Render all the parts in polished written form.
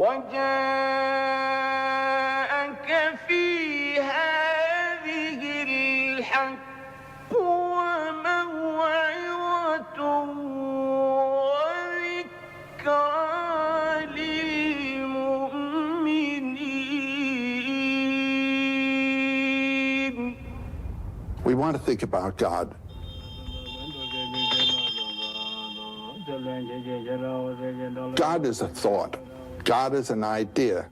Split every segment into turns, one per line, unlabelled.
وجاءك في هذه الحق وموعظة وذكرى للمؤمنين.
We want to think about God. God is a thought. God is an idea.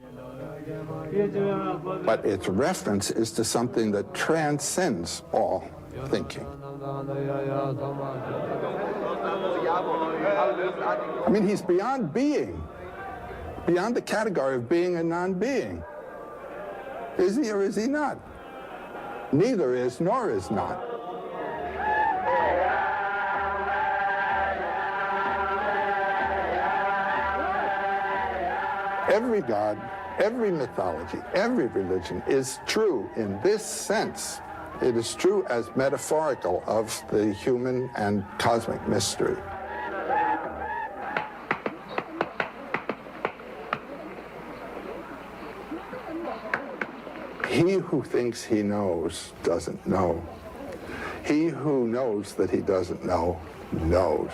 But its reference is to something that transcends all thinking. I mean, he's beyond being, beyond the category of being and non-being. Is he or is he not? Neither is nor is not. Every God, every mythology, every religion is true in this sense. It is true as metaphorical of the human and cosmic mystery. He who thinks he knows doesn't know. He who knows that he doesn't know, knows.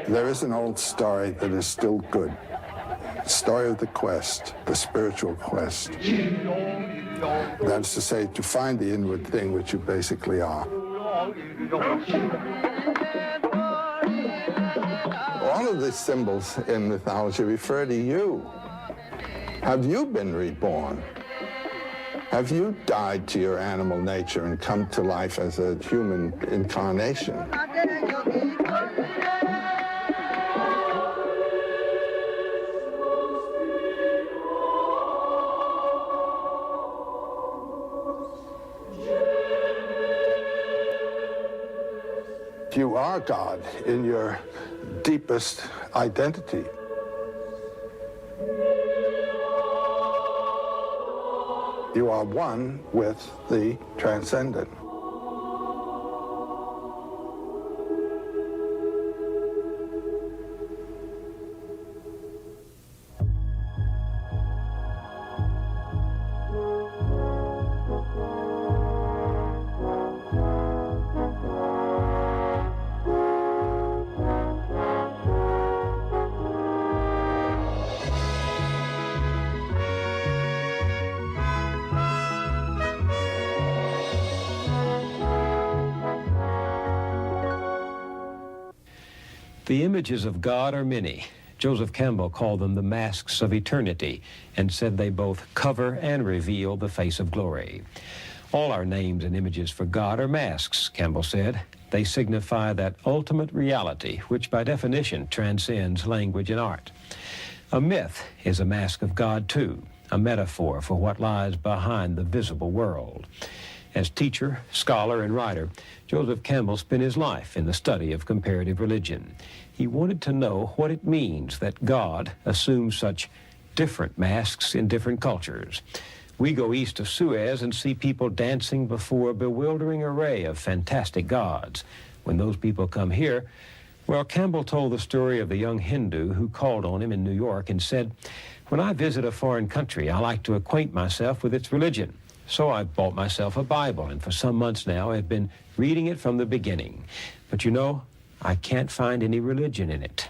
There is an old story that is still good. The story of the quest, the spiritual quest. That's to say, to find the inward thing which you basically are. All of these symbols in mythology refer to you. Have you been reborn? Have you died to your animal nature and come to life as a human incarnation? You are God in your deepest identity. You are one with the transcendent.
The images of God are many. Joseph Campbell called them the masks of eternity and said they both cover and reveal the face of glory. All our names and images for God are masks, Campbell said. They signify that ultimate reality, which by definition transcends language and art. A myth is a mask of God too, a metaphor for what lies behind the visible world. As teacher, scholar, and writer, Joseph Campbell spent his life in the study of comparative religion. He wanted to know what it means that God assumes such different masks in different cultures. We go east of Suez and see people dancing before a bewildering array of fantastic gods. When those people come here, well, Campbell told the story of the young Hindu who called on him in New York and said, "When I visit a foreign country, I like to acquaint myself with its religion. So I bought myself a Bible, and for some months now I've been reading it from the beginning. But you know, I can't find any religion in it."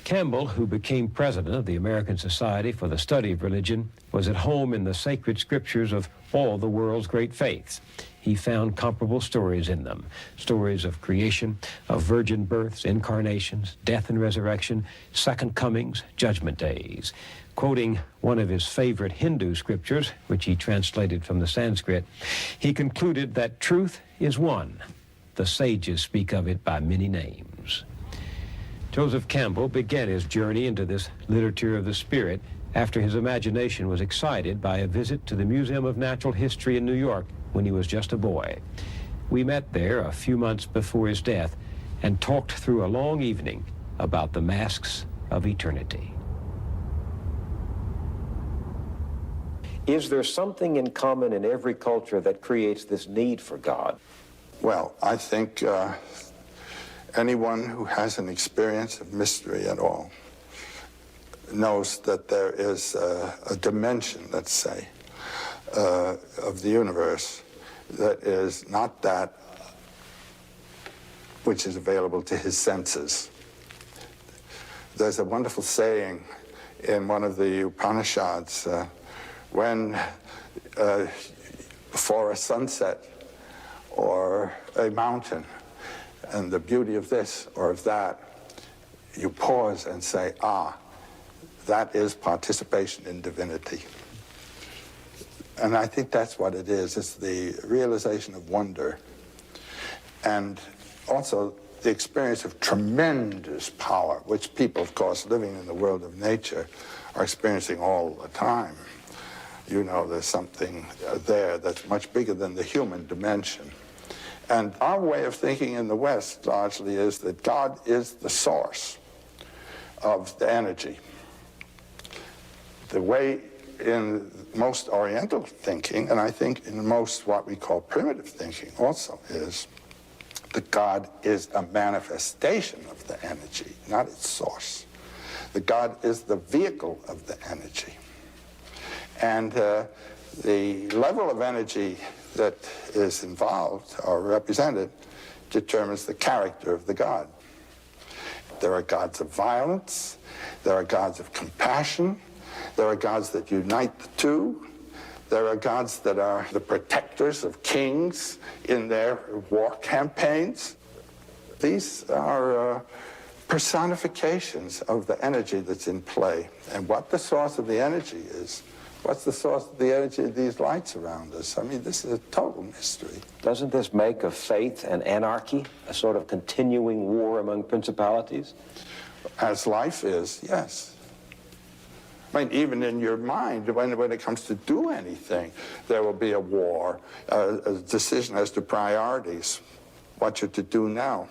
Campbell, who became president of the American Society for the Study of Religion, was at home in the sacred scriptures of all the world's great faiths. He found comparable stories in them, stories of creation, of virgin births, incarnations, death and resurrection, second comings, judgment days. Quoting one of his favorite Hindu scriptures, which he translated from the Sanskrit, he concluded that truth is one. The sages speak of it by many names. Joseph Campbell began his journey into this literature of the spirit after his imagination was excited by a visit to the Museum of Natural History in New York when he was just a boy. We met there a few months before his death and talked through a long evening about the masks of eternity. Is there something in common in every culture that creates this need for God?
Well, I think anyone who has an experience of mystery at all knows that there is a dimension, let's say, of the universe that is not that which is available to his senses. There's a wonderful saying in one of the Upanishads, when before a sunset or a mountain and the beauty of this or of that, you pause and say, ah, that is participation in divinity. And I think that's what it is. It's the realization of wonder and also the experience of tremendous power, which people, of course, living in the world of nature are experiencing all the time. You know, there's something there that's much bigger than the human dimension. And our way of thinking in the West largely is that God is the source of the energy. The way in most Oriental thinking, and I think in most what we call primitive thinking also, is that God is a manifestation of the energy, not its source. That God is the vehicle of the energy. And the level of energy that is involved or represented determines the character of the God. There are gods of violence, there are gods of compassion, there are gods that unite the two, there are gods that are the protectors of kings in their war campaigns. These are personifications of the energy that's in play. And what the source of the energy is, what's the source of the energy of these lights around us? I mean, this is a total mystery.
Doesn't this make of faith and anarchy a sort of continuing war among principalities?
As life is, yes. I mean, even in your mind, when it comes to do anything, there will be a war, a decision as to priorities, what you're to do now.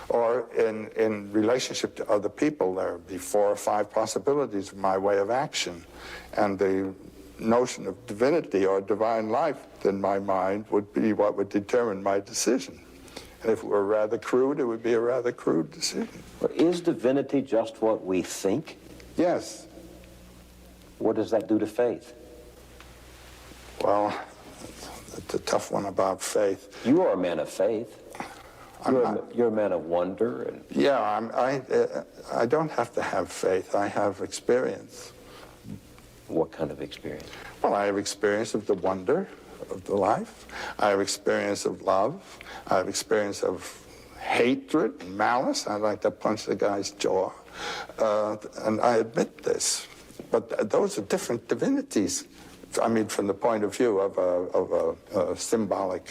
Or in relationship to other people, there will be 4 or 5 possibilities of my way of action. And the notion of divinity or divine life in my mind would be what would determine my decision. And if it were rather crude, it would be a rather crude decision.
But is divinity just what we think?
Yes.
What does that do to faith?
Well, it's a tough one about faith.
You are a man of faith. You're a man of wonder. And
yeah, I don't have to have faith. I have experience.
What kind of experience?
Well, I have experience of the wonder of the life. I have experience of love. I have experience of hatred and malice. I'd like to punch the guy's jaw. And I admit this. But those are different divinities. I mean, from the point of view of a symbolic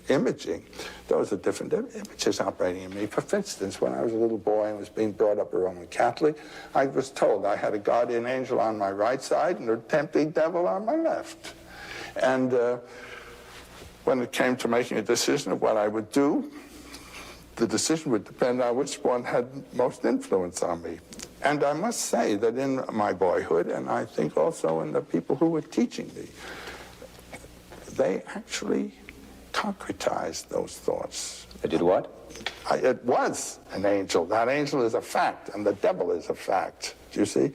imaging, those are different images operating in me. For instance, when I was a little boy and was being brought up a Roman Catholic, I was told I had a guardian angel on my right side and a tempting devil on my left. And when it came to making a decision of what I would do, the decision would depend on which one had most influence on me. And I must say that in my boyhood, and I think also in the people who were teaching me, they actually concretized those thoughts.
They did what?
It was an angel. That angel is a fact, and the devil is a fact. Do you see?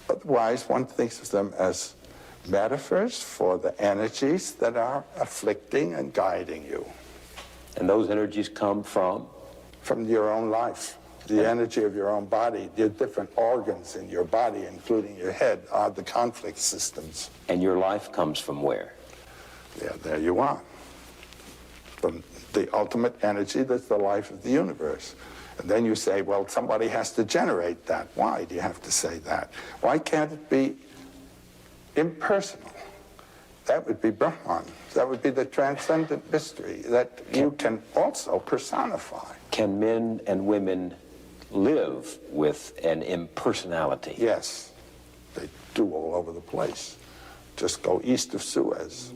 Otherwise, one thinks of them as metaphors for the energies that are afflicting and guiding you.
And those energies come from?
From your own life. The energy of your own body, the different organs in your body, including your head, are the conflict systems.
And your life comes from where?
Yeah, there you are. From the ultimate energy that's the life of the universe. And then you say, well, somebody has to generate that. Why do you have to say that? Why can't it be impersonal? That would be Brahman. That would be the transcendent mystery that you can also personify.
Can men and women live with an impersonality?
Yes, they do all over the place. Just go east of Suez.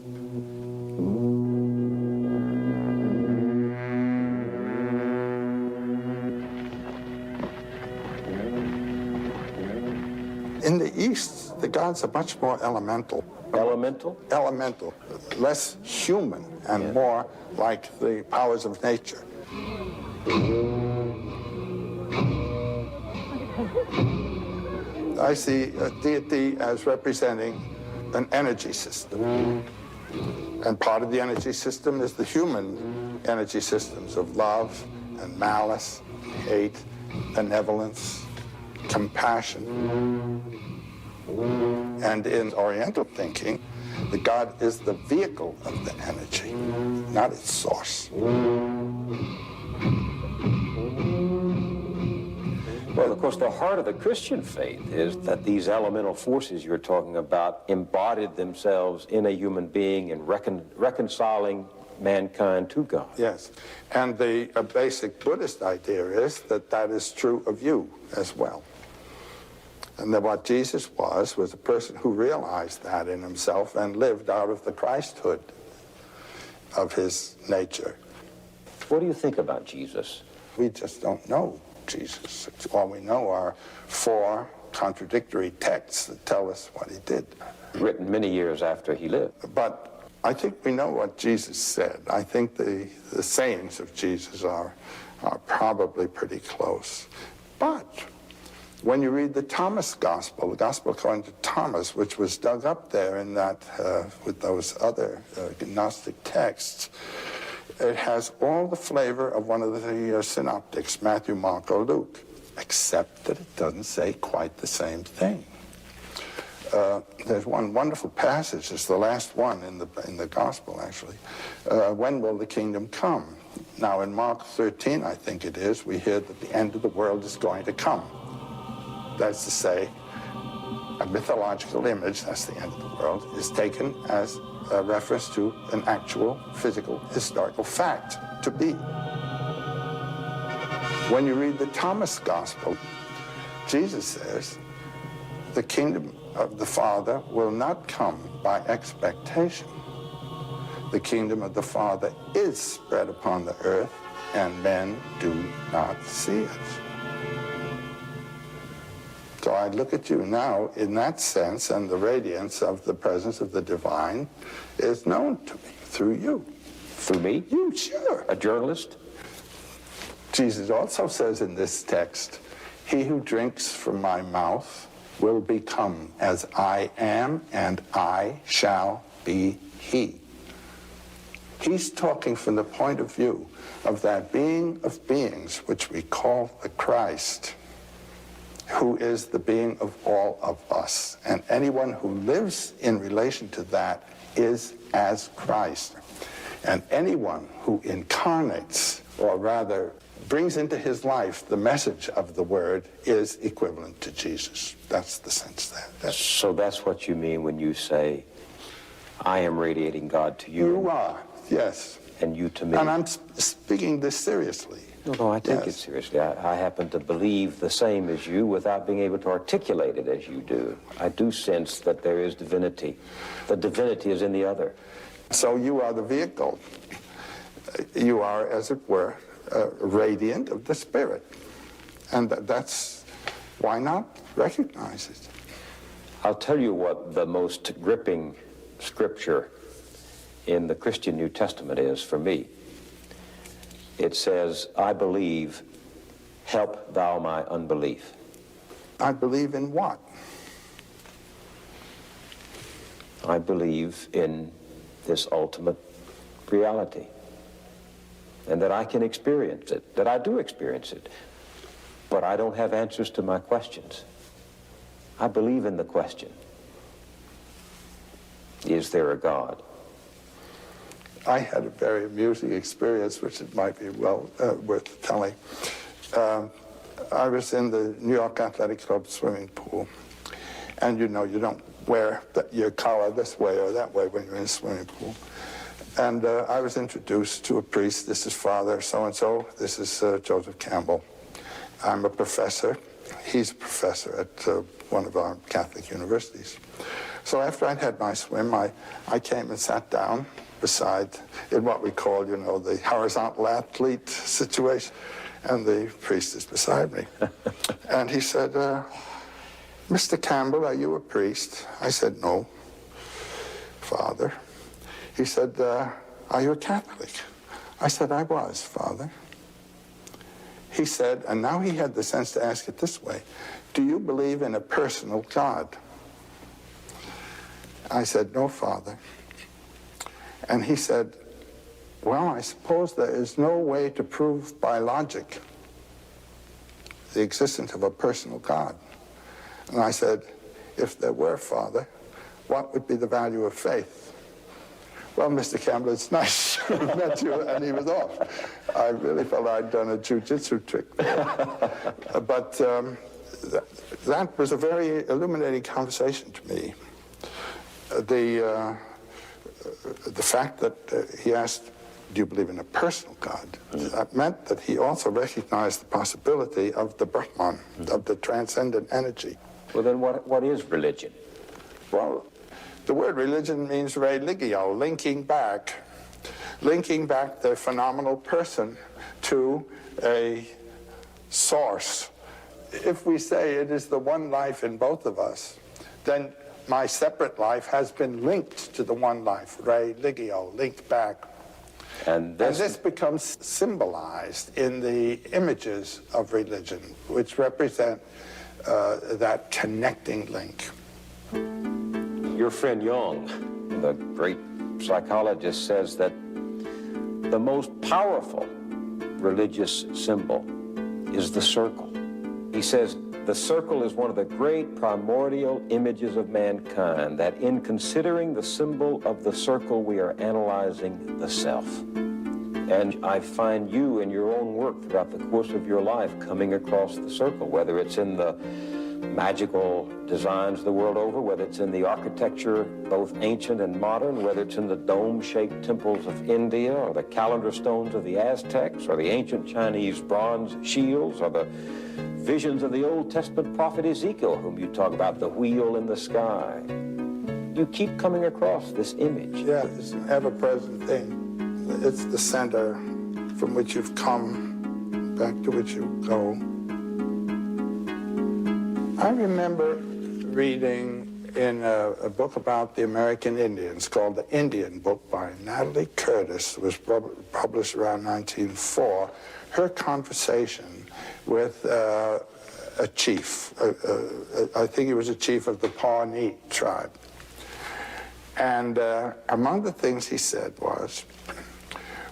In the East, the gods are much more elemental.
Elemental?
Elemental, less human and more like the powers of nature. I see a deity as representing an energy system. And part of the energy system is the human energy systems of love and malice, hate, benevolence, compassion. And in Oriental thinking, the god is the vehicle of the energy, not its source.
Well, of course, the heart of the Christian faith is that these elemental forces you're talking about embodied themselves in a human being and reconciling mankind to God.
Yes, and the basic Buddhist idea is that that is true of you as well. And that what Jesus was a person who realized that in himself and lived out of the Christhood of his nature.
What do you think about Jesus?
We just don't know Jesus. All we know are 4 contradictory texts that tell us what he did.
Written many years after he lived.
But I think we know what Jesus said. I think the sayings of Jesus are probably pretty close. But when you read the Thomas Gospel, the Gospel according to Thomas, which was dug up there in that, with those other Gnostic texts, it has all the flavor of one of the synoptics, Matthew, Mark, or Luke, except that it doesn't say quite the same thing. There's one wonderful passage, it's the last one in the Gospel, actually. When will the kingdom come? Now, in Mark 13, I think it is, we hear that the end of the world is going to come. That's to say, a mythological image, that's the end of the world, is taken as a reference to an actual physical historical fact to be. When you read the Thomas Gospel, Jesus says, the kingdom of the Father will not come by expectation. The kingdom of the Father is spread upon the earth, and men do not see it. So I look at you now in that sense, and the radiance of the presence of the divine is known to me through you.
Through me?
You, sure.
A journalist?
Jesus also says in this text, he who drinks from my mouth will become as I am, and I shall be he. He's talking from the point of view of that being of beings, which we call the Christ, who is the being of all of us. And anyone who lives in relation to that is as Christ. And anyone who incarnates, or rather brings into his life the message of the word, is equivalent to Jesus. That's the sense there.
So that's what you mean when you say, I am radiating God to you.
You are, yes.
And you to me.
And I'm speaking this seriously.
No, I take it seriously. I happen to believe the same as you without being able to articulate it as you do. I do sense that there is divinity. The divinity is in the other.
So you are the vehicle. You are, as it were, radiant of the Spirit. And that's, why not recognize it?
I'll tell you what the most gripping scripture in the Christian New Testament is for me. It says, I believe, help thou my unbelief.
I believe in what?
I believe in this ultimate reality, and that I can experience it, that I do experience it, but I don't have answers to my questions. I believe in the question, is there a God?
I had a very amusing experience, which it might be well worth telling. I was in the New York Athletic Club swimming pool, and you know you don't wear your collar this way or that way when you're in a swimming pool. And I was introduced to a priest. This is Father so-and-so. This is Joseph Campbell. I'm a professor. He's a professor at one of our Catholic universities. So after I'd had my swim, I came and sat down beside, in what we call, you know, the horizontal athlete situation. And the priest is beside me. And he said, Mr. Campbell, are you a priest? I said, no, Father. He said, are you a Catholic? I said, I was, Father. He said, and now he had the sense to ask it this way, do you believe in a personal God? I said, no, Father. And he said, well, I suppose there is no way to prove by logic the existence of a personal God. And I said, if there were, Father, what would be the value of faith? Well, Mr. Campbell, it's nice to have met you, and he was off. I really felt I'd done a jiu-jitsu trick there. But that was a very illuminating conversation to me. The fact that he asked, do you believe in a personal God? That meant that he also recognized the possibility of the Brahman, of the transcendent energy.
Well, then what is religion?
Well, the word religion means religio, linking back the phenomenal person to a source. If we say it is the one life in both of us, then my separate life has been linked to the one life, religio, linked back. And this becomes symbolized in the images of religion, which represent that connecting link.
Your friend Jung, the great psychologist, says that the most powerful religious symbol is the circle. He says the circle is one of the great primordial images of mankind, that in considering the symbol of the circle, we are analyzing the self. And I find you in your own work throughout the course of your life coming across the circle, whether it's in the magical designs the world over, whether it's in the architecture, both ancient and modern, whether it's in the dome-shaped temples of India, or the calendar stones of the Aztecs, or the ancient Chinese bronze shields, or the visions of the Old Testament prophet Ezekiel, whom you talk about, the wheel in the sky. You keep coming across this image.
Yeah, it's an ever-present thing. It's the center from which you've come, back to which you go. I remember reading in a book about the American Indians called The Indian Book by Natalie Curtis. It was published around 1904. Her conversation with a chief. I think he was a chief of the Pawnee tribe. And among the things he said was,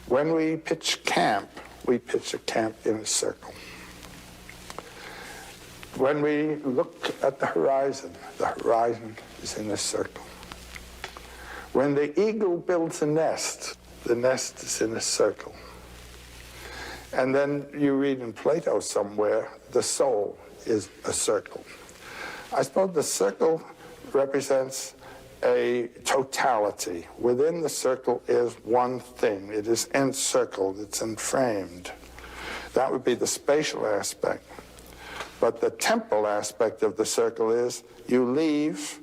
when we pitch camp, we pitch a camp in a circle. When we look at the horizon is in a circle. When the eagle builds a nest, the nest is in a circle. And then you read in Plato somewhere, the soul is a circle. I suppose the circle represents a totality. Within the circle is one thing. It is encircled, it's enframed. That would be the spatial aspect. But the temporal aspect of the circle is you leave,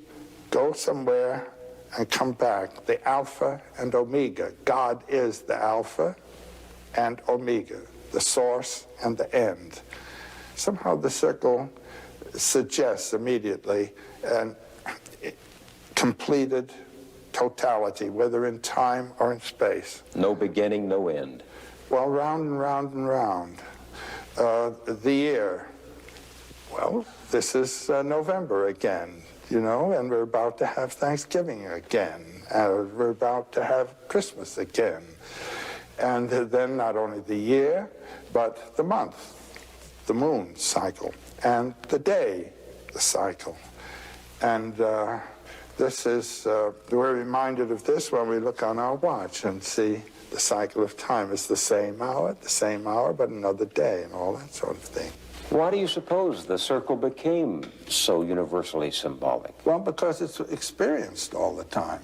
go somewhere, and come back. The Alpha and Omega. God is the Alpha and Omega, the source and the end. Somehow the circle suggests immediately an completed totality, whether in time or in space.
No beginning, no end.
Well, round and round and round. The year. Well, this is November again, you know, and we're about to have Thanksgiving again. We're about to have Christmas again. And then not only the year, but the month, the moon cycle, and the day, the cycle. And this is, we're reminded of this when we look on our watch and see the cycle of time. It's the same hour, but another day, and all that sort of thing.
Why do you suppose the circle became so universally symbolic?
Well, because it's experienced all the time.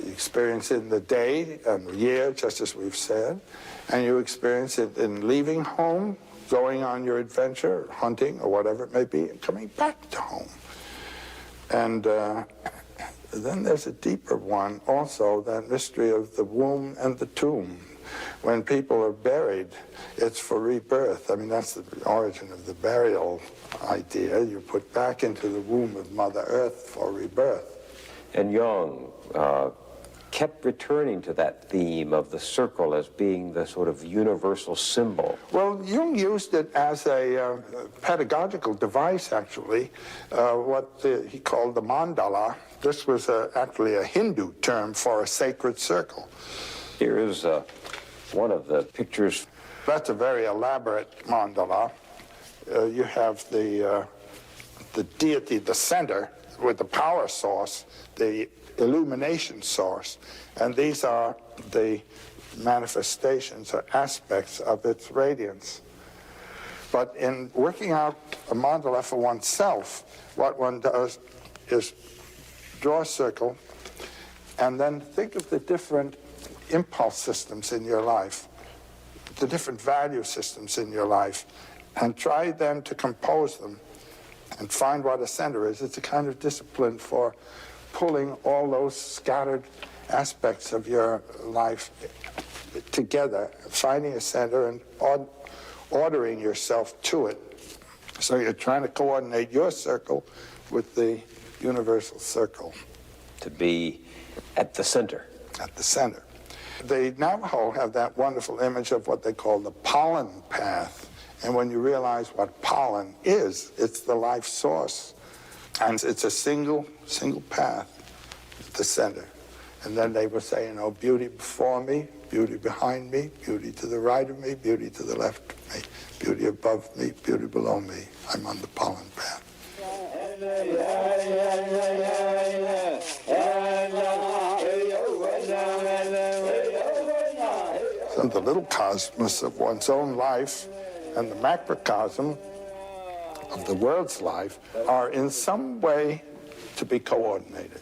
Experience in the day and the year, just as we've said, and you experience it in leaving home, going on your adventure, hunting, or whatever it may be, and coming back to home. And then there's a deeper one also, that mystery of the womb and the tomb. when people are buried, it's for rebirth. I mean, that's the origin of the burial idea. You're put back into the womb of Mother Earth for rebirth.
And Jung kept returning to that theme of the circle as being the sort of universal symbol.
Well, Jung used it as a pedagogical device, actually, what he called the mandala. This was actually a Hindu term for a sacred circle.
Here is one of the pictures.
That's a very elaborate mandala. You have the deity, the center, with the power source, the illumination source, and these are the manifestations or aspects of its radiance. But in working out a mandala for oneself, what one does is draw a circle and then think of the different impulse systems in your life, the different value systems in your life, and try then to compose them and find what a center is. It's a kind of discipline for pulling all those scattered aspects of your life together, finding a center and ordering yourself to it. So you're trying to coordinate your circle with the universal circle.
To be at the center.
At the center. The Navajo have that wonderful image of what they call the pollen path. And when you realize what pollen is, it's the life source. And it's a single path at the center. And then they would say, you know, beauty before me, beauty behind me, beauty to the right of me, beauty to the left of me, beauty above me, beauty below me. I'm on the pollen path. So the little cosmos of one's own life and the macrocosm of the world's life are in some way to be coordinated.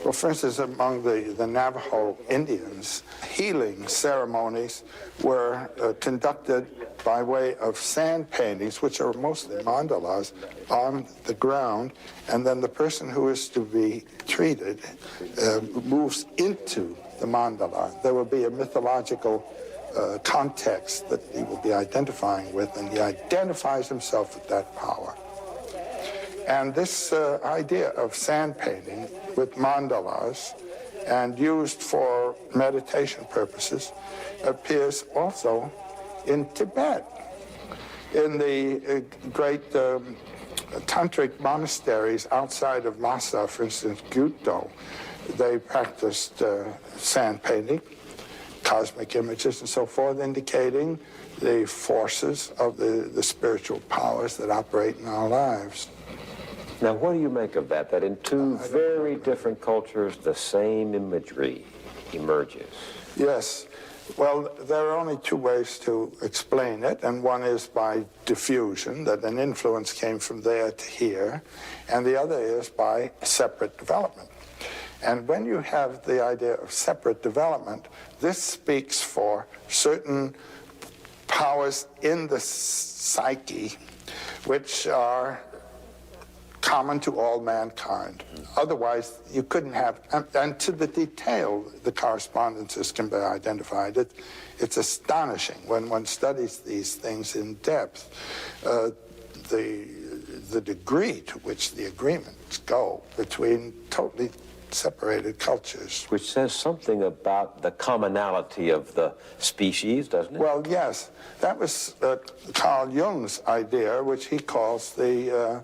Well, for instance, among the Navajo Indians, healing ceremonies were conducted by way of sand paintings, which are mostly mandalas, on the ground, and then the person who is to be treated moves into the mandala. There will be a mythological context that he will be identifying with, and he identifies himself with that power. And this idea of sand painting with mandalas and used for meditation purposes appears also in Tibet. In the great tantric monasteries outside of Lhasa, for instance, Gyuto, they practiced sand painting, cosmic images and so forth, indicating the forces of the spiritual powers that operate in our lives.
Now, what do you make of that in two very different cultures, the same imagery emerges?
Yes. Well, there are only two ways to explain it, and one is by diffusion, that an influence came from there to here, and the other is by separate development. And when you have the idea of separate development, this speaks for certain powers in the psyche which are common to all mankind. Otherwise, you couldn't have, and to the detail, the correspondences can be identified. It's astonishing when one studies these things in depth, the degree to which the agreements go between totally separated cultures.
Which says something about the commonality of the species, doesn't it?
Well, yes. That was Carl Jung's idea, which he calls the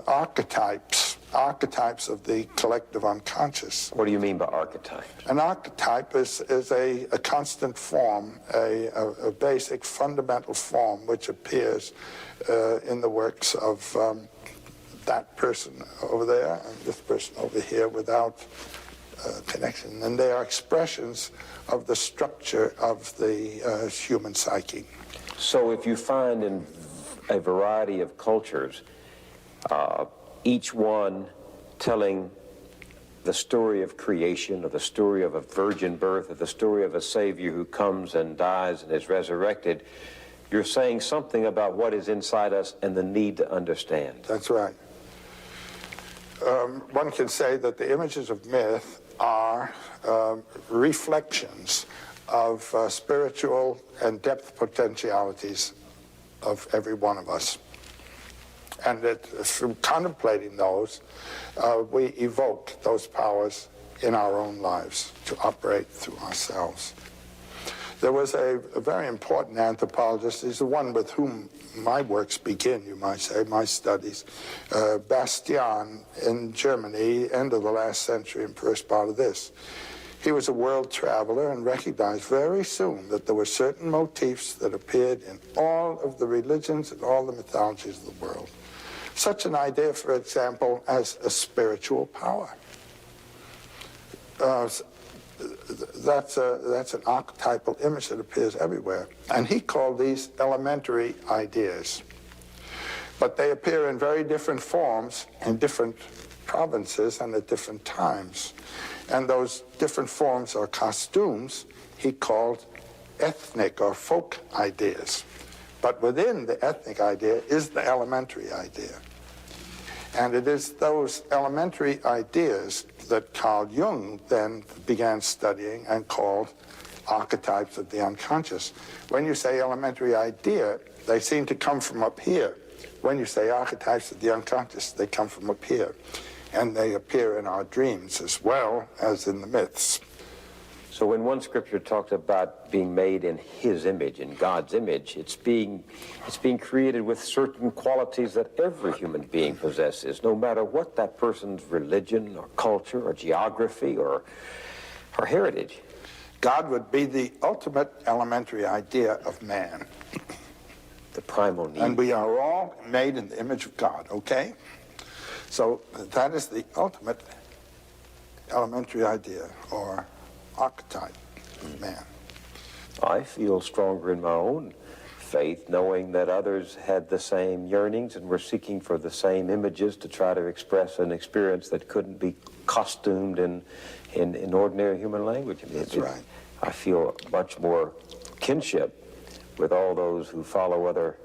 archetypes of the collective unconscious.
What do you mean by archetype?
An archetype is a constant form, a basic fundamental form which appears in the works of that person over there and this person over here without connection. And they are expressions of the structure of the human psyche.
So if you find in a variety of cultures, each one telling the story of creation, or the story of a virgin birth, or the story of a Savior who comes and dies and is resurrected, you're saying something about what is inside us and the need to understand.
That's right. One can say that the images of myth are reflections of spiritual and depth potentialities of every one of us. And that through contemplating those, we evoke those powers in our own lives to operate through ourselves. There was a very important anthropologist, he's the one with whom my works begin, you might say, my studies, Bastian in Germany, end of the last century and first part of this. He was a world traveler and recognized very soon that there were certain motifs that appeared in all of the religions and all the mythologies of the world. Such an idea, for example, as a spiritual power. That's an archetypal image that appears everywhere. And he called these elementary ideas. But they appear in very different forms in different provinces and at different times. And those different forms or costumes he called ethnic or folk ideas. But within the ethnic idea is the elementary idea. And it is those elementary ideas that Carl Jung then began studying and called archetypes of the unconscious. When you say elementary idea, they seem to come from up here. When you say archetypes of the unconscious, they come from up here. And they appear in our dreams as well as in the myths.
So when one scripture talks about being made in his image, in God's image, it's being created with certain qualities that every human being possesses, no matter what that person's religion or culture or geography or heritage.
God would be the ultimate elementary idea of man.
The primal need.
And we are all made in the image of God, okay? So that is the ultimate elementary idea or archetype of man.
I feel stronger in my own faith, knowing that others had the same yearnings and were seeking for the same images to try to express an experience that couldn't be costumed in ordinary human language.
That's right.
I feel much more kinship with all those who follow other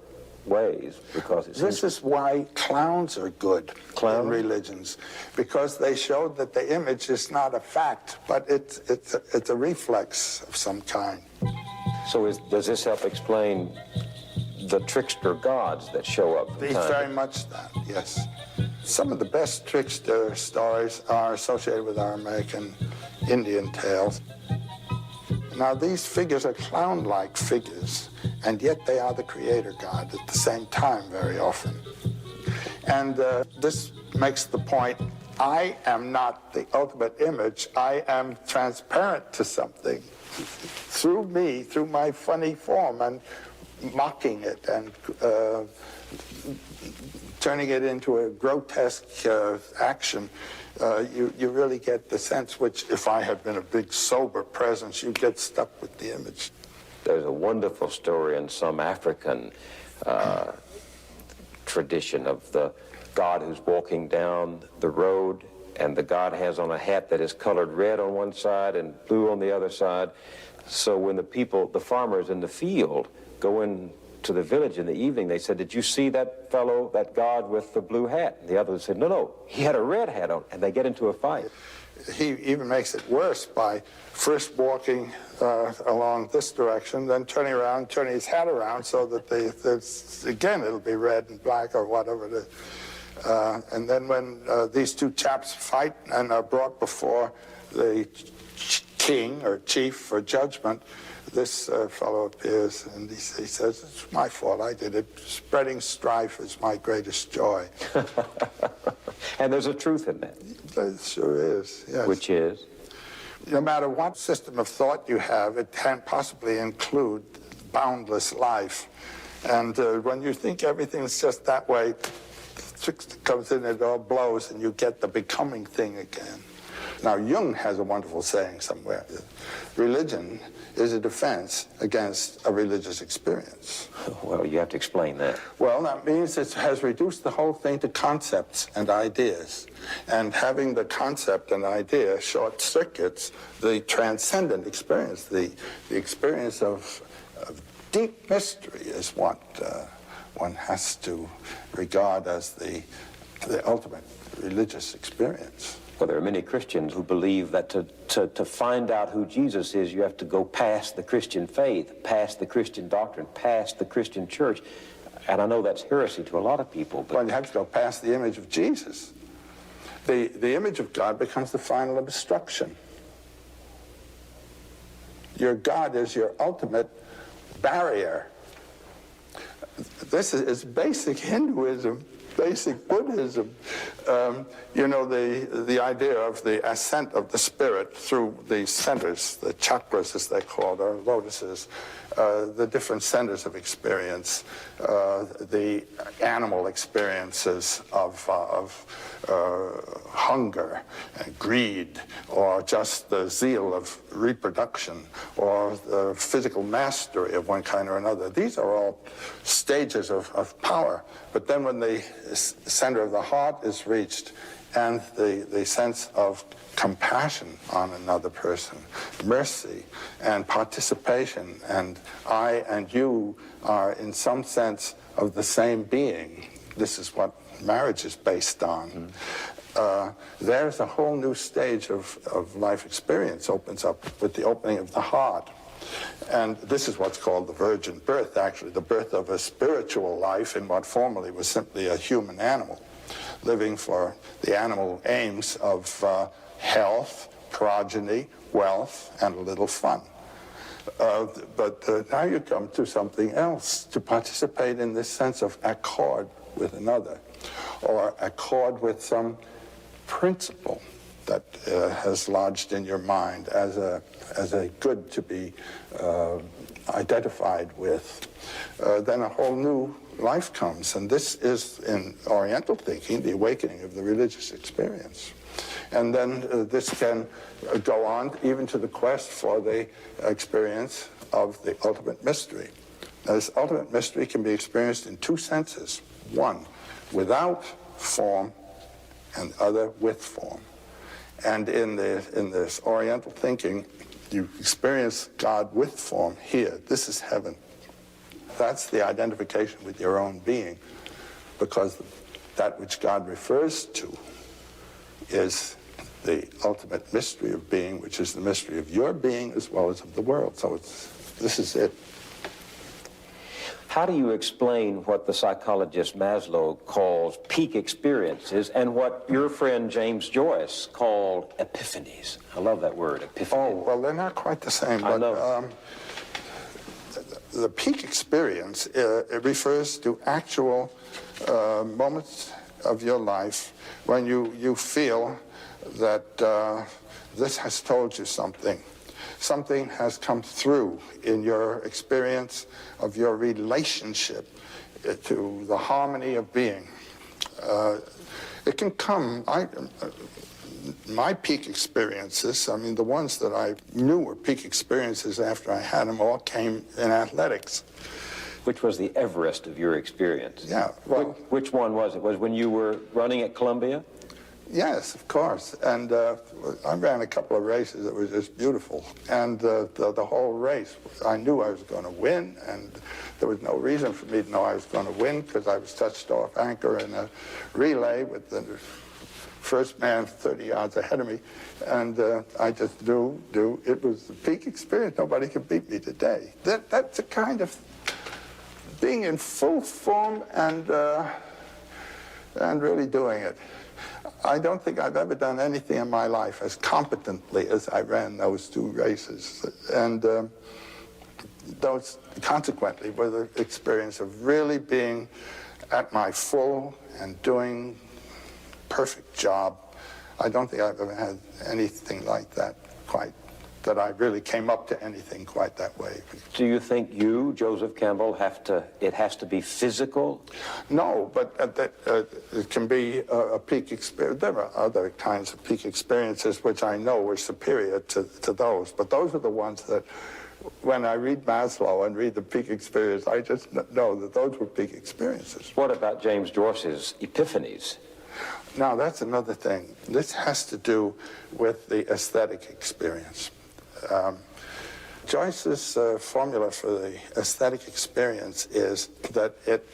ways, because
this is why clowns are good in religions, because they showed that the image is not a fact, but it's a reflex of some kind.
So does this help explain the trickster gods that show up?
Very much that, yes. Some of the best trickster stories are associated with our American Indian tales. Now, these figures are clown-like figures, and yet they are the creator god at the same time very often. And this makes the point, I am not the ultimate image, I am transparent to something through me, through my funny form, and mocking it and turning it into a grotesque action. You really get the sense, which if I had been a big sober presence, you get stuck with the image.
There's a wonderful story in some African tradition of the god who's walking down the road, and the god has on a hat that is colored red on one side and blue on the other side. So when the farmers in the field go in to the village in the evening, they said, "Did you see that fellow, that god with the blue hat?" And the others said, "No, he had a red hat on," and they get into a fight.
He even makes it worse by first walking along this direction, then turning around, turning his hat around so that again, it'll be red and black or whatever it is. And then when these two chaps fight and are brought before the king or chief for judgment, this fellow appears and he says, "It's my fault, I did it. Spreading strife is my greatest joy."
And there's a truth in that.
There sure is, yes.
Which is?
No matter what system of thought you have, it can't possibly include boundless life. And when you think everything's just that way, trickster comes in, it all blows, and you get the becoming thing again. Now, Jung has a wonderful saying somewhere. Religion is a defense against a religious experience.
Well, you have to explain that.
Well, that means it has reduced the whole thing to concepts and ideas. And having the concept and idea short circuits the transcendent experience. The experience of deep mystery is what one has to regard as the ultimate religious experience.
Well, there are many Christians who believe that to find out who Jesus is, you have to go past the Christian faith, past the Christian doctrine, past the Christian church. And I know that's heresy to a lot of people. But
Well, you have to go past the image of Jesus. The image of God becomes the final obstruction. Your God is your ultimate barrier. This is basic Hinduism, basic Buddhism. You know, the idea of the ascent of the spirit through the centers, the chakras as they're called, or lotuses, the different centers of experience, the animal experiences of hunger and greed, or just the zeal of reproduction, or the physical mastery of one kind or another. These are all stages of power. But then when the center of the heart is reached, and the sense of compassion on another person, mercy and participation, and I and you are in some sense of the same being. This is what marriage is based on. There's a whole new stage of life experience opens up with the opening of the heart. And this is what's called the virgin birth, actually, the birth of a spiritual life in what formerly was simply a human animal, living for the animal aims of health, progeny, wealth, and a little fun. But now you come to something else, to participate in this sense of accord with another, or accord with some principle that has lodged in your mind as a good to be identified with. Then a whole new life comes, and this is, in Oriental thinking, the awakening of the religious experience. And then this can go on even to the quest for the experience of the ultimate mystery. Now, this ultimate mystery can be experienced in two senses. One, without form, and the other with form. And in this Oriental thinking, you experience God with form here. This is heaven. That's the identification with your own being, because that which God refers to is the ultimate mystery of being, which is the mystery of your being as well as of the world. So this is it.
how do you explain what the psychologist Maslow calls peak experiences and what your friend James Joyce called epiphanies? I love that word, epiphany.
Oh, well, they're not quite the same.
I
But,
know.
The peak experience, it refers to actual moments of your life when you feel that this has told you something. Something has come through in your experience of your relationship to the harmony of being. It can come, my peak experiences, I mean, the ones that I knew were peak experiences after I had them all came in athletics.
Which was the Everest of your experience?
Yeah, well...
Which one was it? Was when you were running at Columbia?
Yes, of course. And I ran a couple of races that were just beautiful. And the whole race, I knew I was going to win, and there was no reason for me to know I was going to win because I was touched off anchor in a relay with the first man 30 yards ahead of me. And I just knew it was the peak experience. Nobody could beat me today. That's a kind of being in full form and really doing it. I don't think I've ever done anything in my life as competently as I ran those two races. And those, consequently, were the experience of really being at my full and doing perfect job. I don't think I've ever had anything like that quite, that I really came up to anything quite that way.
Do you think you, Joseph Campbell, it has to be physical?
No, but it can be a peak experience. There are other kinds of peak experiences which I know were superior to those, but those are the ones that, when I read Maslow and read the peak experience, I just know that those were peak experiences.
What about James Joyce's epiphanies?
Now, that's another thing. This has to do with the aesthetic experience. Joyce's formula for the aesthetic experience is that it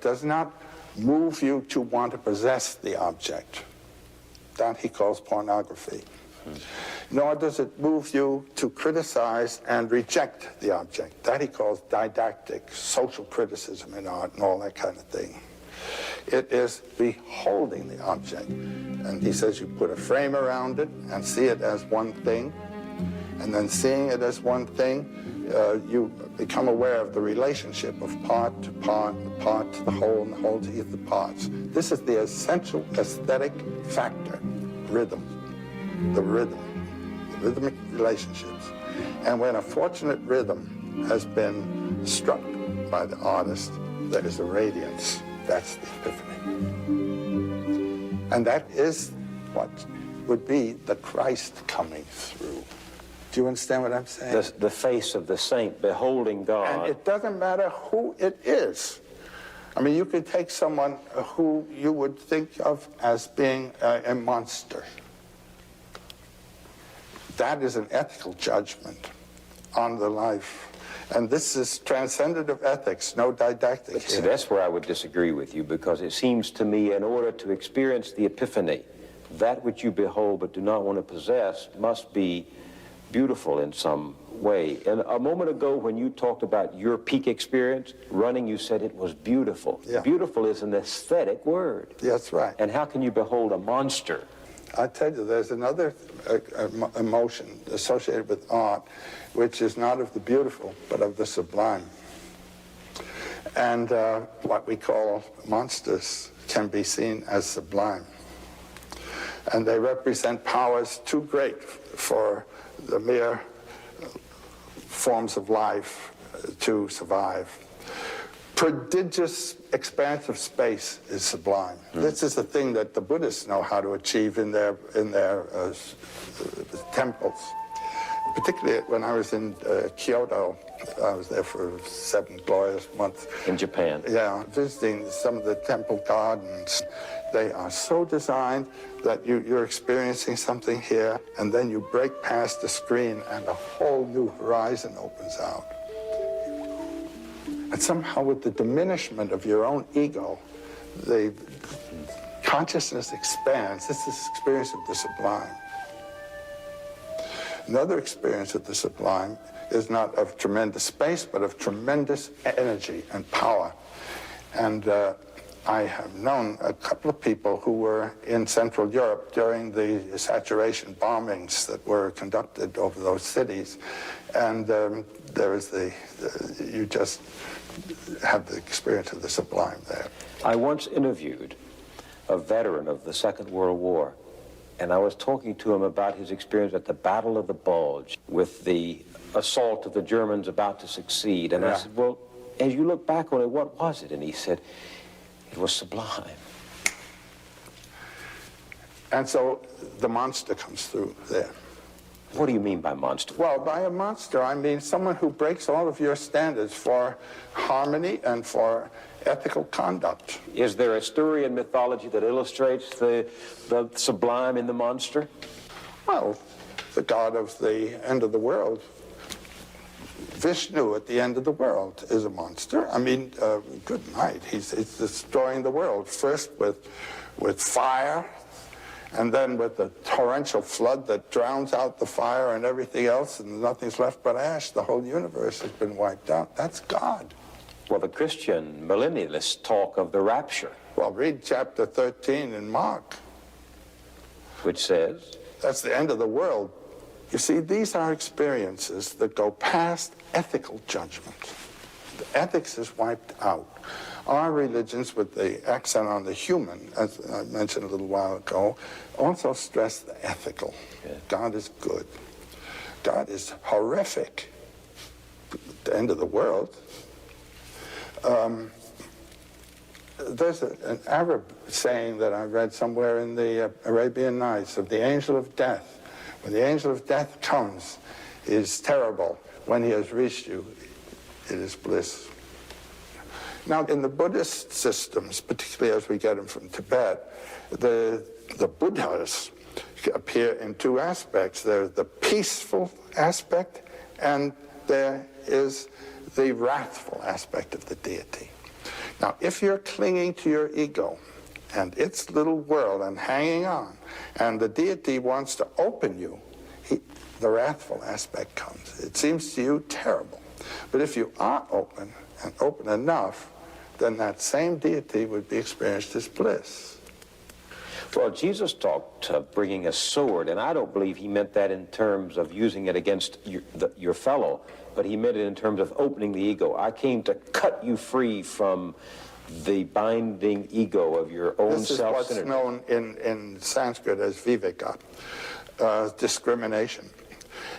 does not move you to want to possess the object. That he calls pornography. Nor does it move you to criticize and reject the object. That he calls didactic, social criticism in art and all that kind of thing. It is beholding the object. And he says you put a frame around it and see it as one thing. And then seeing it as one thing, you become aware of the relationship of part to part, the part to the whole, and the whole to the parts. This is the essential aesthetic factor, rhythm, the rhythmic relationships. And when a fortunate rhythm has been struck by the artist, there is a radiance. That's the epiphany. And that is what would be the Christ coming through. Do you understand what I'm saying?
The face of the saint beholding God.
And it doesn't matter who it is. I mean, you could take someone who you would think of as being a monster. That is an ethical judgment on the life. And this is transcendental ethics, no didactic here.
See, that's where I would disagree with you, because it seems to me in order to experience the epiphany, that which you behold but do not want to possess must be beautiful in some way. And a moment ago when you talked about your peak experience, running, you said it was beautiful.
Yeah.
Beautiful is an aesthetic word.
That's right.
And how can you behold a monster?
I tell you, there's another emotion associated with art, which is not of the beautiful, but of the sublime. And what we call monsters can be seen as sublime. And they represent powers too great for the mere forms of life to survive. Prodigious expanse of space is sublime. This is the thing that the Buddhists know how to achieve in their temples. Particularly when I was in Kyoto, I was there for 7 glorious months.
In Japan.
Yeah, visiting some of the temple gardens. They are so designed that you're experiencing something here, and then you break past the screen and a whole new horizon opens out. And somehow with the diminishment of your own ego, the consciousness expands. This is the experience of the sublime. Another experience of the sublime is not of tremendous space, but of tremendous energy and power. And I have known a couple of people who were in Central Europe during the saturation bombings that were conducted over those cities. And there is you just have the experience of the sublime there.
I once interviewed a veteran of the Second World War, and I was talking to him about his experience at the Battle of the Bulge with the assault of the Germans about to succeed. And I said, well, as you look back on it, what was it? And he said, it was sublime.
And so the monster comes through there.
What do you mean by monster?
Well, by a monster, I mean someone who breaks all of your standards for harmony and for ethical conduct.
Is there a story in mythology that illustrates the sublime in the monster?
Well, the god of the end of the world, Vishnu at the end of the world, is a monster. I mean, good night. He's destroying the world, first with fire, and then with the torrential flood that drowns out the fire and everything else, and nothing's left but ash. The whole universe has been wiped out. That's God.
Well, the Christian millennialists talk of the rapture.
Well, read chapter 13 in Mark.
Which says?
That's the end of the world. You see, these are experiences that go past ethical judgment. The ethics is wiped out. Our religions, with the accent on the human, as I mentioned a little while ago, also stress the ethical. Yeah. God is good. God is horrific. The end of the world. There's an Arab saying that I read somewhere in the Arabian Nights of the angel of death. When the angel of death comes, it is terrible. When he has reached you, it is bliss. Now, in the Buddhist systems, particularly as we get them from Tibet, the Buddhas appear in 2 aspects. There's the peaceful aspect, and there is the wrathful aspect of the deity. Now, if you're clinging to your ego and its little world and hanging on, and the deity wants to open you, the wrathful aspect comes. It seems to you terrible. But if you are open, and open enough, then that same deity would be experienced as bliss.
Well, Jesus talked bringing a sword, and I don't believe he meant that in terms of using it against your fellow, but he meant it in terms of opening the ego. I came to cut you free from the binding ego of your own self-centeredness.
This is what's known in Sanskrit as viveka, discrimination.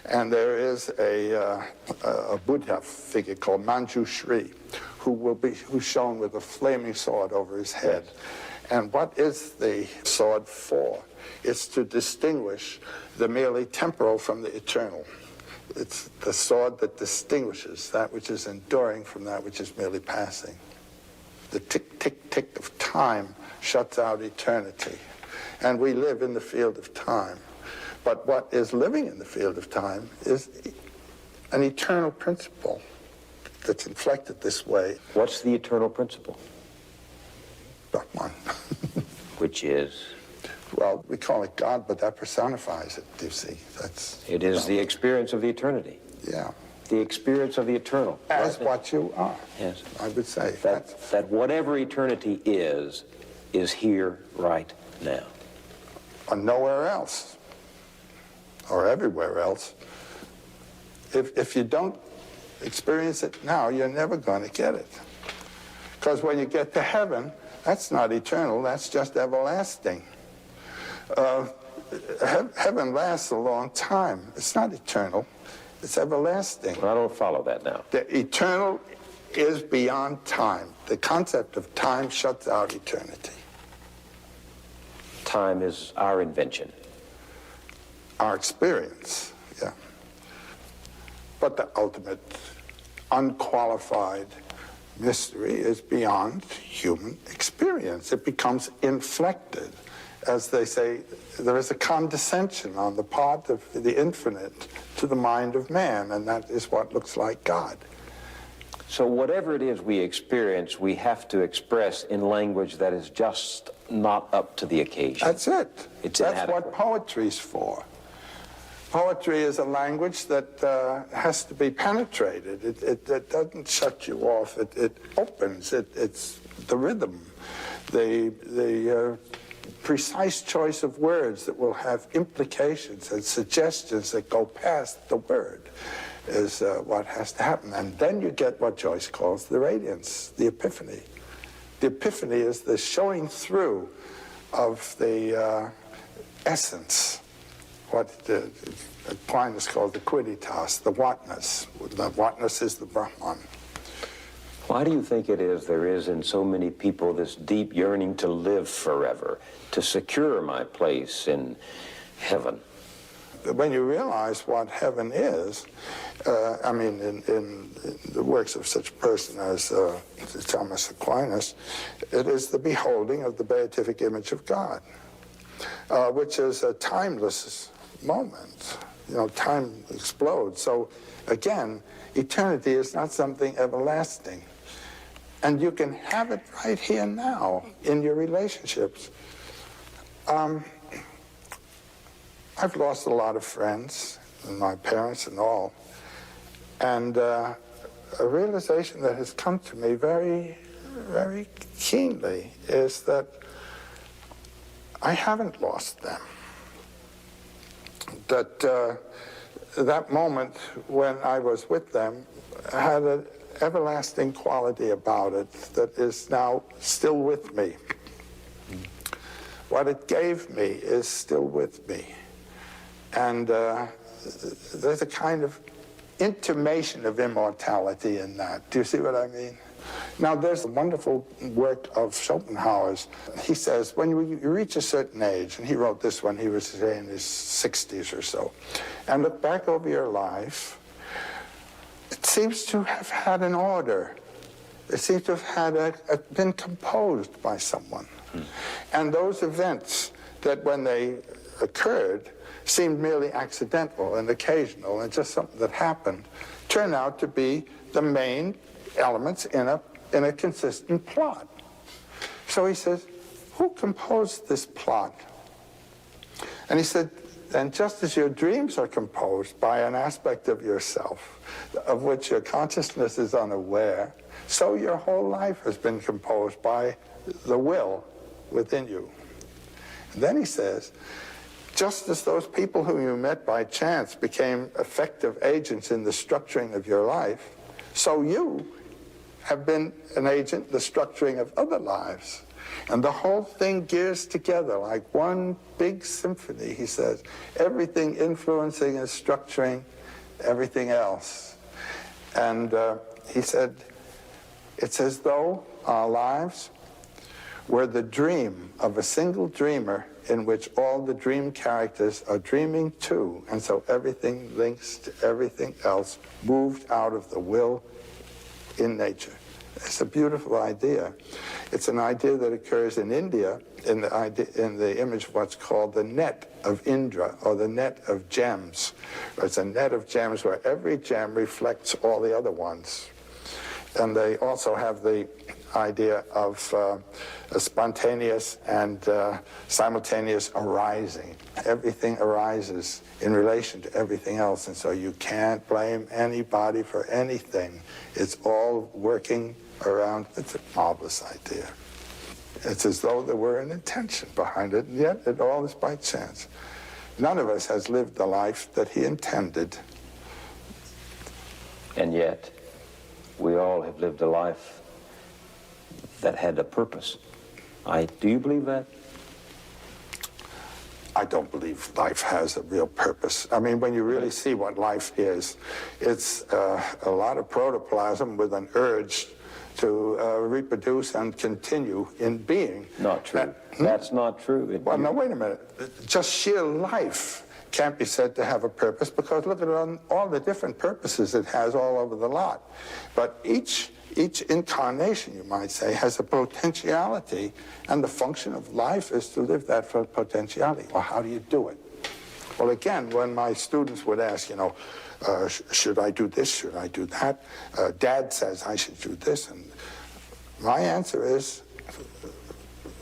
And there is a Buddha figure called Manjushri, who's shown with a flaming sword over his head. Yes. And what is the sword for? It's to distinguish the merely temporal from the eternal. It's the sword that distinguishes that which is enduring from that which is merely passing. The tick, tick, tick of time shuts out eternity. And we live in the field of time. But what is living in the field of time is an eternal principle that's inflected this way.
What's the eternal principle?
Brahman.
Which is?
Well, we call it God, but that personifies it, you see.
It is the experience of the eternity.
Yeah.
The experience of the eternal.
As what you are.
Yes.
I would say.
That whatever eternity is here right now.
Or nowhere else. Or everywhere else. If you don't experience it now, you're never going to get it. Because when you get to heaven, that's not eternal, that's just everlasting. Heaven lasts a long time. It's not eternal, it's everlasting.
Well, I don't follow that now.
The eternal is beyond time. The concept of time shuts out eternity.
Time is our invention.
Our experience, yeah. But the ultimate, unqualified mystery is beyond human experience. It becomes inflected. As they say, there is a condescension on the part of the infinite to the mind of man, and that is what looks like God.
So whatever it is we experience, we have to express in language that is just not up to the occasion.
That's it.
It's
That's
inadequate.
what poetry's for. Poetry is a language that has to be penetrated. It doesn't shut you off. It opens. It's the rhythm, the precise choice of words that will have implications and suggestions that go past the word is what has to happen. And then you get what Joyce calls the radiance, the epiphany. The epiphany is the showing through of the essence. What Aquinas called the quidditas, the whatness. The whatness is the Brahman.
Why do you think it is there is in so many people this deep yearning to live forever, to secure my place in heaven?
When you realize what heaven is, in the works of such a person as Thomas Aquinas, it is the beholding of the beatific image of God, which is a timeless moment. You know, time explodes. So, again, eternity is not something everlasting. And you can have it right here now in your relationships. I've lost a lot of friends, and my parents and all. And a realization that has come to me very, very keenly is that I haven't lost them. That that moment when I was with them had an everlasting quality about it that is now still with me. What it gave me is still with me. And there's a kind of intimation of immortality in that. Do you see what I mean? Now, there's a wonderful work of Schopenhauer's. He says, when you reach a certain age, and he wrote this when he was, say, in his 60s or so, and look back over your life, it seems to have had an order. It seems to have had been composed by someone. And those events that, when they occurred, seemed merely accidental and occasional and just something that happened, turn out to be the main elements in a consistent plot. So he says, who composed this plot? And he said, and just as your dreams are composed by an aspect of yourself of which your consciousness is unaware, so your whole life has been composed by the will within you. And then he says, just as those people whom you met by chance became effective agents in the structuring of your life, so you have been an agent in the structuring of other lives. And the whole thing gears together like one big symphony, he says, everything influencing and structuring everything else. And he said, it's as though our lives were the dream of a single dreamer in which all the dream characters are dreaming too, and so everything links to everything else, moved out of the will in nature. It's a beautiful idea. It's an idea that occurs in India in the image of what's called the net of Indra, or the net of gems. It's a net of gems where every gem reflects all the other ones. And they also have the idea of a spontaneous and simultaneous arising. Everything arises in relation to everything else, and so you can't blame anybody for anything. It's all working around. It's a marvelous idea. It's as though there were an intention behind it, and yet it all is by chance. None of us has lived the life that he intended.
And yet, we all have lived a life that had a purpose. Do you believe that?
I don't believe life has a real purpose. I mean, when you really see what life is, it's a lot of protoplasm with an urge to reproduce and continue in being.
Not true. That's not true.
Well, now, wait a minute. Just sheer life can't be said to have a purpose, because look at all the different purposes it has all over the lot. But each incarnation, you might say, has a potentiality, and the function of life is to live that potentiality. Well, how do you do it? Well, again, when my students would ask, you know, should I do this, should I do that? Dad says I should do this, and my answer is,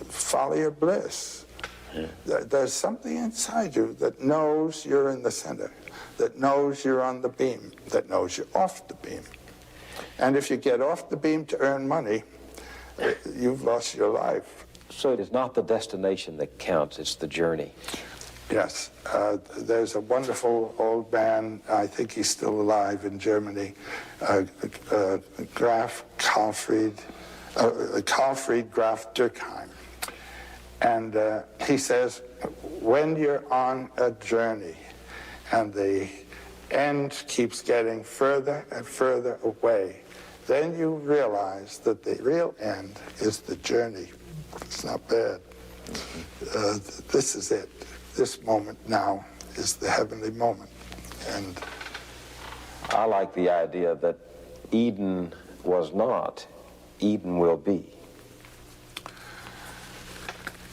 follow your bliss. Yeah. There's something inside you that knows you're in the center, that knows you're on the beam, that knows you're off the beam. And if you get off the beam to earn money, you've lost your life.
So it is not the destination that counts, it's the journey.
Yes. There's a wonderful old man, I think he's still alive in Germany, Karlfried Graf Dürkheim. And he says, when you're on a journey and the end keeps getting further and further away, then you realize that the real end is the journey. It's not bad. This is it. This moment now is the heavenly moment. And
I like the idea that Eden was not, Eden will be.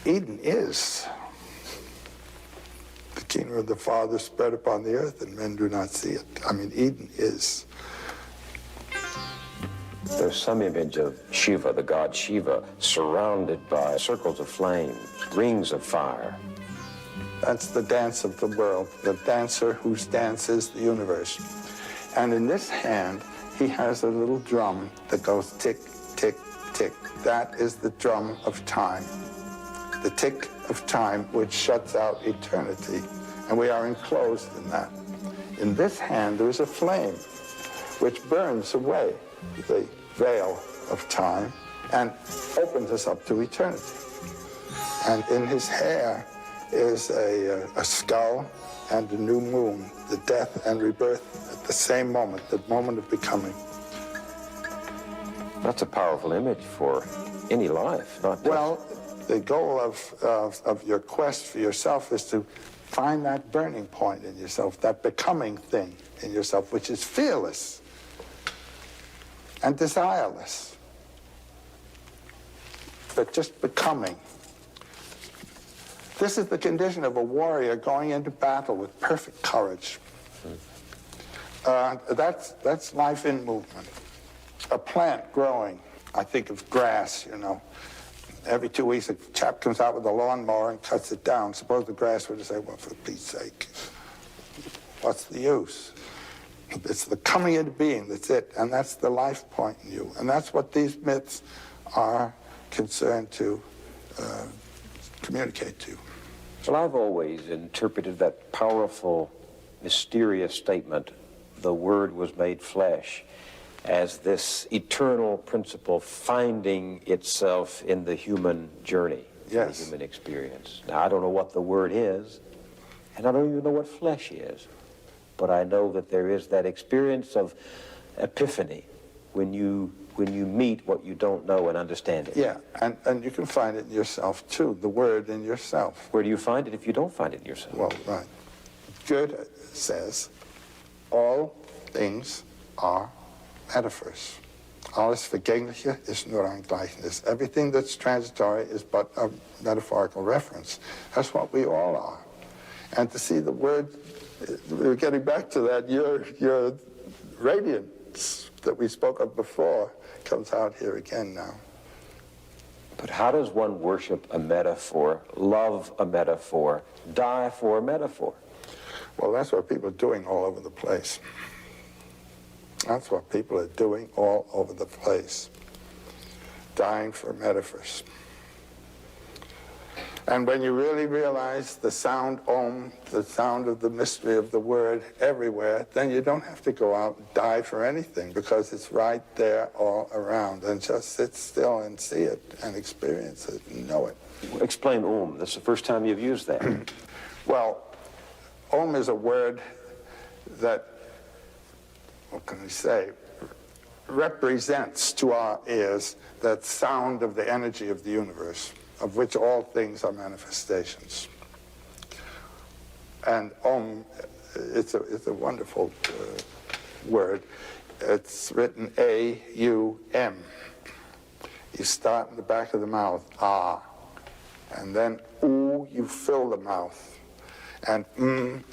Eden is. The kingdom of the Father spread upon the earth, and men do not see it. I mean, Eden is.
There's some image of Shiva, the god Shiva, surrounded by circles of flame, rings of fire.
That's the dance of the world, the dancer whose dance is the universe. And in this hand, he has a little drum that goes tick, tick, tick. That is the drum of time. The tick of time which shuts out eternity, and we are enclosed in that. In this hand there is a flame which burns away the veil of time and opens us up to eternity. And in his hair is a skull and a new moon, the death and rebirth at the same moment, the moment of becoming.
That's a powerful image for any life, not just...
Well, the goal of your quest for yourself is to find that burning point in yourself, that becoming thing in yourself, which is fearless and desireless, but just becoming. This is the condition of a warrior going into battle with perfect courage. That's life in movement. A plant growing, I think of grass, you know. Every 2 weeks, a chap comes out with a lawnmower and cuts it down. Suppose the grass would say, well, for Pete's sake, what's the use? It's the coming into being, that's it. And that's the life point in you. And that's what these myths are concerned to communicate to you.
Well, I've always interpreted that powerful, mysterious statement, the Word was made flesh, as this eternal principle finding itself in the human journey,
yes,
the human experience. Now, I don't know what the Word is, and I don't even know what flesh is, but I know that there is that experience of epiphany when you meet what you don't know and understand it.
Yeah, and you can find it in yourself, too, the Word in yourself.
Where do you find it if you don't find it in yourself?
Well, right. Goethe says, all things are metaphors. Alles Vergängliche ist nur ein Gleichnis. Everything that's transitory is but a metaphorical reference. That's what we all are. And to see the Word, we're getting back to that, your radiance that we spoke of before comes out here again now.
But how does one worship a metaphor, love a metaphor, die for a metaphor?
Well, that's what people are doing all over the place. That's what people are doing all over the place. Dying for metaphors. And when you really realize the sound Om, the sound of the mystery of the Word everywhere, then you don't have to go out and die for anything, because it's right there all around. And just sit still and see it and experience it and know it.
Explain Om. That's the first time you've used that.
Well, Om is a word that, what can we say, represents to our ears that sound of the energy of the universe, of which all things are manifestations. And Om, it's a wonderful word. It's written A-U-M. You start in the back of the mouth, ah, and then oo, you fill the mouth, and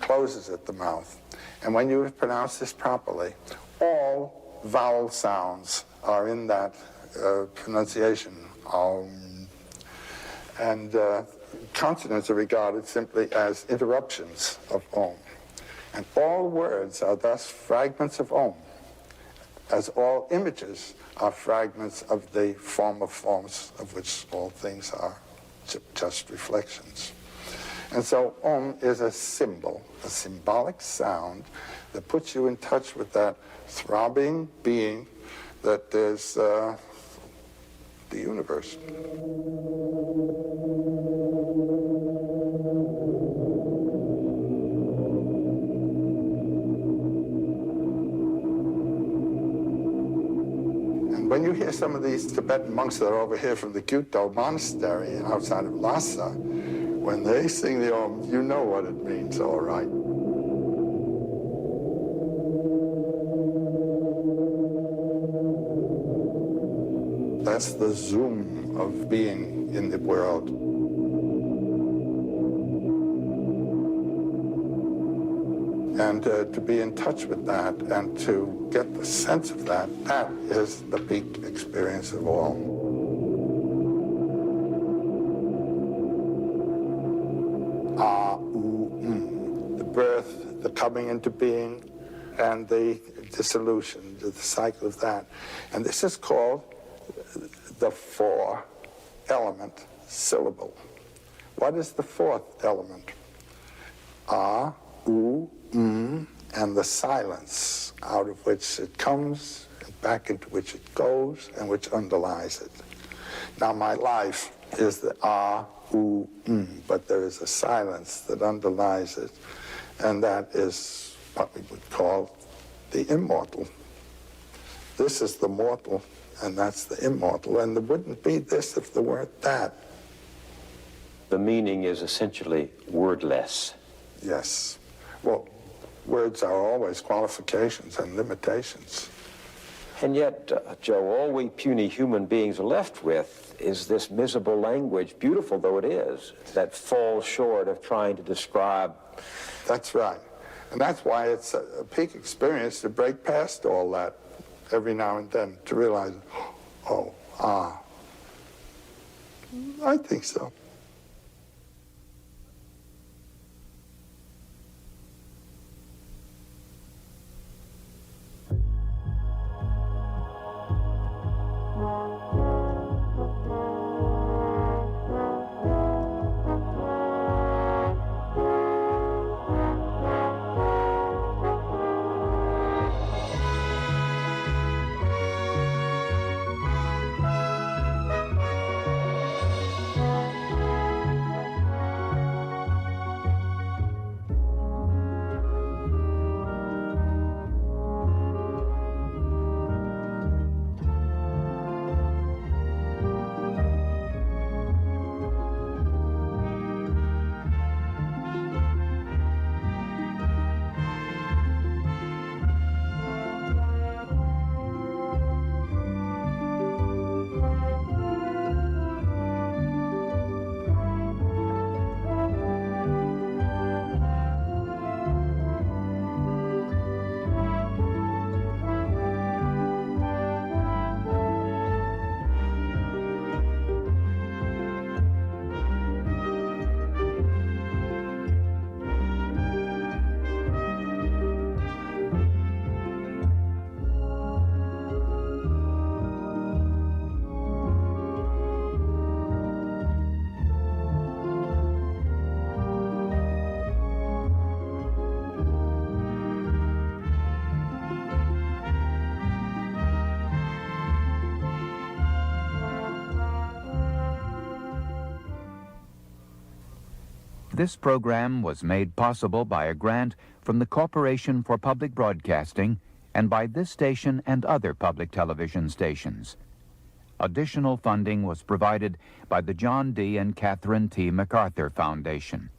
closes at the mouth. And when you pronounce this properly, all vowel sounds are in that pronunciation. And consonants are regarded simply as interruptions of Om. And all words are thus fragments of Om, as all images are fragments of the form of forms of which all things are just reflections. And so Om is a symbol, a symbolic sound that puts you in touch with that throbbing being that is the universe. And when you hear some of these Tibetan monks that are over here from the Gyuto monastery outside of Lhasa, when they sing the Om, you know what it means, all right. That's the zoom of being in the world. And to be in touch with that and to get the sense of that, that is the peak experience of all. The birth, the coming into being, and the dissolution, the cycle of that. And this is called the four-element syllable. What is the fourth element? Ah, oo, and the silence out of which it comes, and back into which it goes, and which underlies it. Now, my life is the ah, oo, but there is a silence that underlies it, and that is what we would call the immortal. This is the mortal, and that's the immortal, and there wouldn't be this if there weren't that.
The meaning is essentially wordless.
Yes. Well, words are always qualifications and limitations.
And yet, Joe, all we puny human beings are left with is this miserable language, beautiful though it is, that falls short of trying to describe.
That's right. And that's why it's a peak experience to break past all that every now and then, to realize, oh, ah. I think so.
This program was made possible by a grant from the Corporation for Public Broadcasting and by this station and other public television stations. Additional funding was provided by the John D. and Catherine T. MacArthur Foundation.